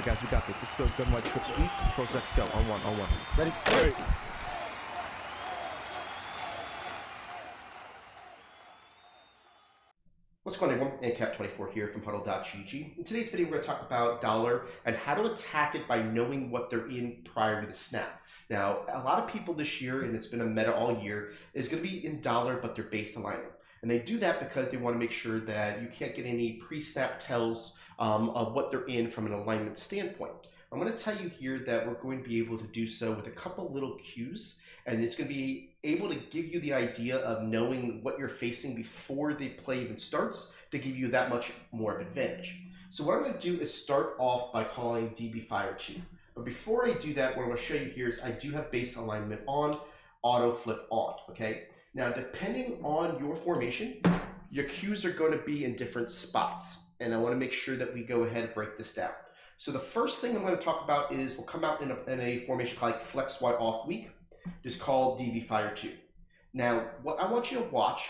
guys, we got this. Let's go. Gun white trip sweep. Pros X go. On one. Ready? Ready. What's going on, everyone? ANCAP24 here from HuddleGG. In today's video, we're going to talk about dollar and how to attack it by knowing what they're in prior to the snap. Now, a lot of people this year, and it's been a meta all year, is going to be in dollar, but they're base aligning. And they do that because they want to make sure that you can't get any pre-snap tells of what they're in from an alignment standpoint. I'm going to tell you here that we're going to be able to do so with a couple little cues, and it's going to be able to give you the idea of knowing what you're facing before the play even starts to give you that much more of an advantage. So what I'm going to do is start off by calling DB Fire 2. But before I do that, what I'm going to show you here is I do have base alignment on, auto flip on, okay? Now, depending on your formation, your cues are going to be in different spots. And I want to make sure that we go ahead and break this down. So the first thing I'm going to talk about is we'll come out in a formation like Flex Y off weak, just called DB Fire 2. Now, what I want you to watch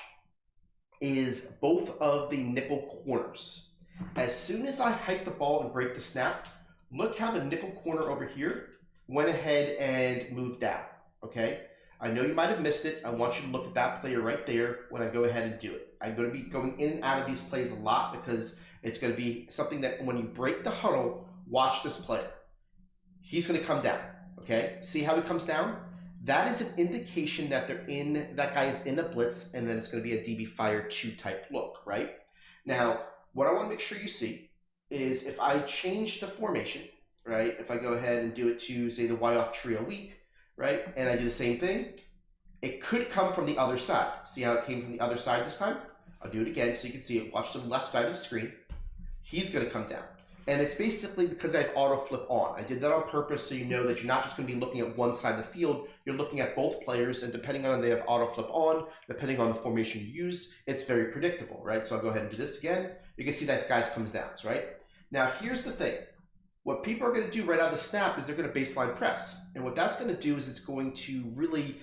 is both of the nickel corners. As soon as I hike the ball and break the snap, look how the nickel corner over here went ahead and moved down, okay? I know you might have missed it. I want you to look at that player right there when I go ahead and do it. I'm going to be going in and out of these plays a lot because it's going to be something that when you break the huddle, watch this player. He's going to come down, okay? See how he comes down? That is an indication that that guy is in a blitz, and then it's going to be a DB Fire 2 type look, right? Now, what I want to make sure you see is if I change the formation, right? If I go ahead and do it to, say, the Y off trio weak, right? And I do the same thing, it could come from the other side. See how it came from the other side this time? I'll do it again so you can see it. Watch the left side of the screen. He's going to come down. And it's basically because I have auto flip on. I did that on purpose so you know that you're not just going to be looking at one side of the field. You're looking at both players, and depending on if they have auto flip on, depending on the formation you use, it's very predictable, right? So I'll go ahead and do this again. You can see that the guy comes down, right? Now here's the thing. What people are going to do right out of the snap is they're going to baseline press. And what that's going to do is it's going to really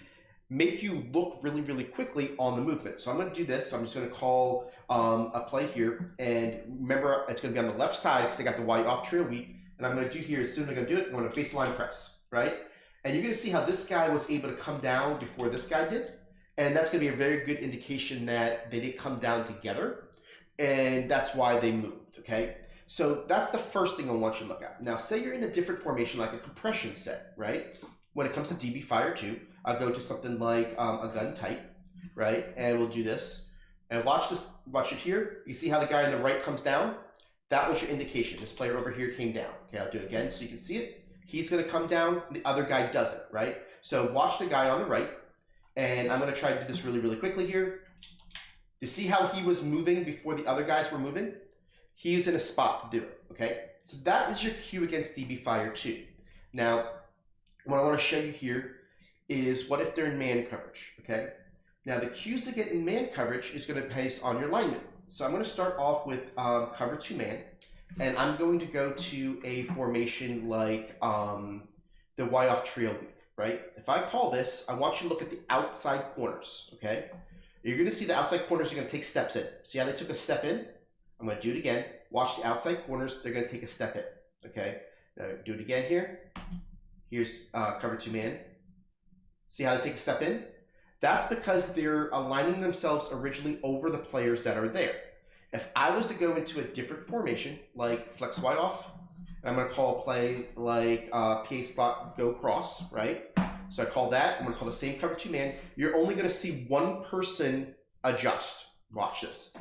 make you look really, really quickly on the movement. So I'm going to do this. I'm just going to call a play here. And remember, it's going to be on the left side because they got the Y off trio weak. And I'm going to do here, as soon as I'm going to do it, I'm going to baseline press, right? And you're going to see how this guy was able to come down before this guy did. And that's going to be a very good indication that they didn't come down together. And that's why they moved, okay? So that's the first thing I want you to look at. Now, say you're in a different formation like a compression set, right? When it comes to DB Fire 2, I'll go to something like a gun type, right? And we'll do this. And watch this, watch it here. You see how the guy on the right comes down? That was your indication. This player over here came down. Okay, I'll do it again so you can see it. He's going to come down. The other guy doesn't, right? So watch the guy on the right. And I'm going to try to do this really, really quickly here. You see how he was moving before the other guys were moving? He's in a spot to do it, okay? So that is your cue against DB Fire 2. Now, what I want to show you here is what if they're in man coverage, okay? Now, the cues to get in man coverage is going to be based on your alignment. So I'm going to start off with cover 2 man, and I'm going to go to a formation like the Y off trio weak, right? If I call this, I want you to look at the outside corners, okay? You're going to see the outside corners are going to take steps in. See how they took a step in? I'm going to do it again. Watch the outside corners. They're going to take a step in. Okay. Now do it again here. Here's cover 2 man. See how they take a step in? That's because they're aligning themselves originally over the players that are there. If I was to go into a different formation, like Flex Y off, and I'm going to call a play like PA slot go cross, right? So I call that. I'm going to call the same cover 2 man. You're only going to see one person adjust. Watch this.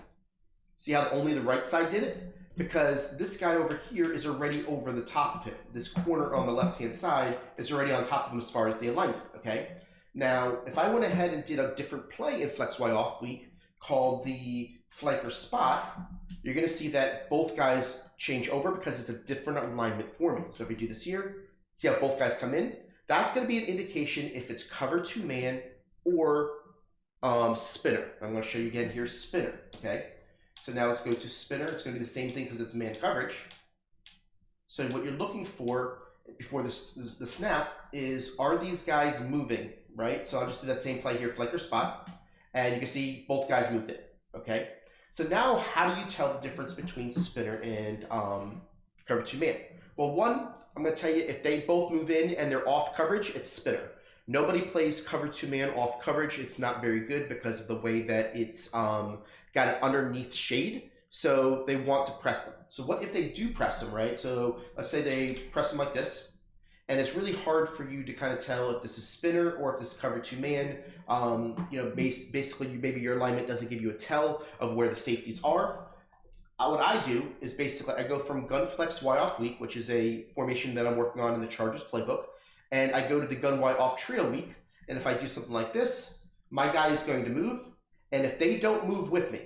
See how only the right side did it? Because this guy over here is already over the top of him. This corner on the left-hand side is already on top of him as far as the alignment, okay? Now, if I went ahead and did a different play in Flex Y off week called the flanker spot, you're going to see that both guys change over because it's a different alignment forming. So if we do this here, see how both guys come in? That's going to be an indication if it's cover 2 man or spinner. I'm going to show you again, here's spinner, okay? So now let's go to spinner. It's going to be the same thing because it's man coverage. So what you're looking for before the snap is, are these guys moving, right? So I'll just do that same play here, flanker spot. And you can see both guys moved it, okay? So now how do you tell the difference between spinner and cover 2 man? Well, one, I'm going to tell you, if they both move in and they're off coverage, it's spinner. Nobody plays cover 2-man off coverage. It's not very good because of the way that it's got an underneath shade. So they want to press them. So what if they do press them, right? So let's say they press them like this. And it's really hard for you to kind of tell if this is spinner or if this is cover 2-man. You know, basically, maybe your alignment doesn't give you a tell of where the safeties are. What I do is basically I go from gun flex Y off weak, which is a formation that I'm working on in the Chargers playbook, and I go to the gun Y off trio weak. And if I do something like this, my guy is going to move. And if they don't move with me,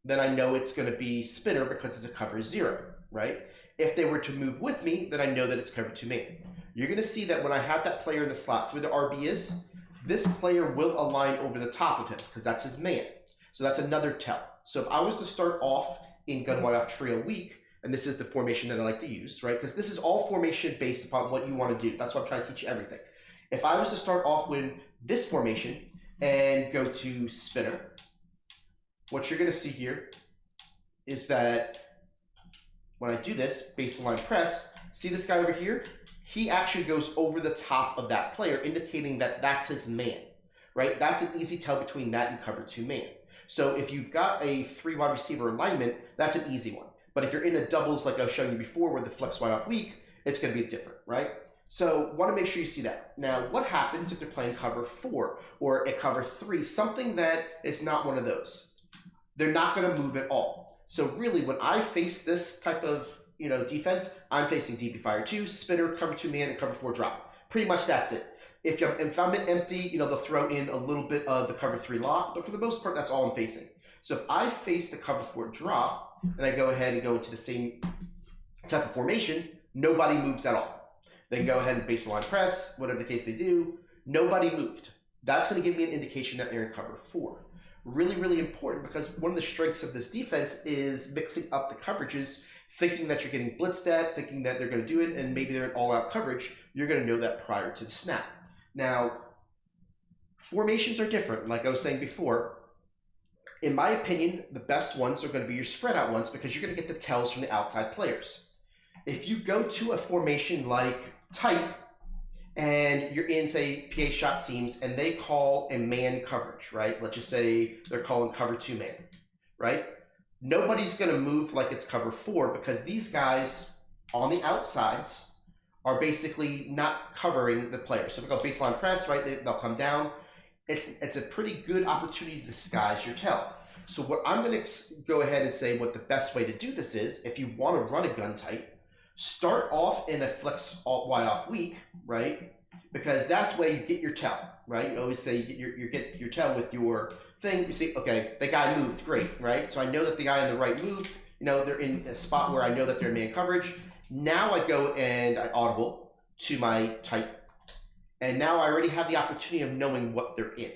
then I know it's going to be spinner because it's a cover 0, right? If they were to move with me, then I know that it's cover 2-man. You're going to see that when I have that player in the slots where the RB is, this player will align over the top of him because that's his man. So that's another tell. So if I was to start off in gun Y off trio weak, and this is the formation that I like to use, right? Because this is all formation based upon what you want to do. That's why I'm trying to teach you everything. If I was to start off with this formation and go to spinner, what you're going to see here is that when I do this baseline press, see this guy over here? He actually goes over the top of that player, indicating that that's his man, right? That's an easy tell between that and cover 2-man. So if you've got a 3 wide receiver alignment, that's an easy one. But if you're in a doubles like I was showing you before where the flex Y off weak, it's going to be different, right? So want to make sure you see that. Now, what happens if they're playing cover 4 or a cover 3, something that is not one of those? They're not going to move at all. So really, when I face this type of defense, I'm facing DB Fire 2, spinner, cover 2-man, and cover 4 drop. Pretty much that's it. If I'm in empty, they'll throw in a little bit of the cover 3 lock, but for the most part, that's all I'm facing. So if I face the cover 4 drop, and I go ahead and go into the same type of formation, nobody moves at all. They can go ahead and baseline press, whatever the case they do, nobody moved. That's going to give me an indication that they're in cover 4. Really, really important because one of the strengths of this defense is mixing up the coverages, thinking that you're getting blitzed at, thinking that they're going to do it, and maybe they're in all-out coverage. You're going to know that prior to the snap. Now, formations are different. Like I was saying before, in my opinion, the best ones are going to be your spread-out ones because you're going to get the tells from the outside players. If you go to a formation like tight, and you're in, say, PA shot seams, and they call a man coverage, right? Let's just say they're calling cover 2-man, right? Nobody's going to move like it's cover 4 because these guys on the outsides are basically not covering the player. So if we go baseline press, right, they'll come down. It's a pretty good opportunity to disguise your tell. So what I'm going to go ahead and say what the best way to do this is, if you want to run a gun tight, start off in a flex alt Y off weak, right? Because that's where you get your tell, right? You always say you get your tell with your thing. You see, okay, the guy moved, great, right? So I know that the guy on the right moved. They're in a spot where I know that they're in man coverage. Now I go and I audible to my tight, and now I already have the opportunity of knowing what they're in.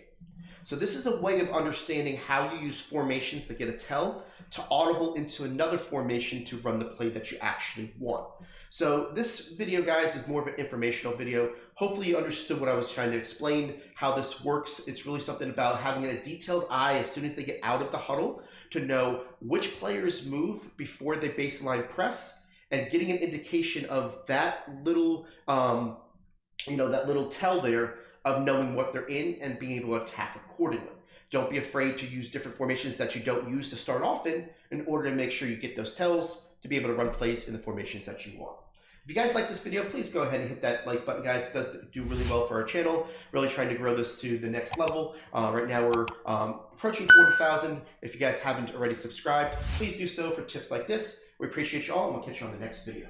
So this is a way of understanding how you use formations that get a tell to audible into another formation to run the play that you actually want. So this video, guys, is more of an informational video. Hopefully you understood what I was trying to explain, how this works. It's really something about having a detailed eye as soon as they get out of the huddle to know which players move before they baseline press and getting an indication of that little, that little tell there of knowing what they're in and being able to attack accordingly. Don't be afraid to use different formations that you don't use to start off in order to make sure you get those tells to be able to run plays in the formations that you want. If you guys like this video, please go ahead and hit that like button, guys. It does do really well for our channel. Really trying to grow this to the next level. Right now we're approaching 40,000. If you guys haven't already subscribed, please do so for tips like this. We appreciate you all, and we'll catch you on the next video.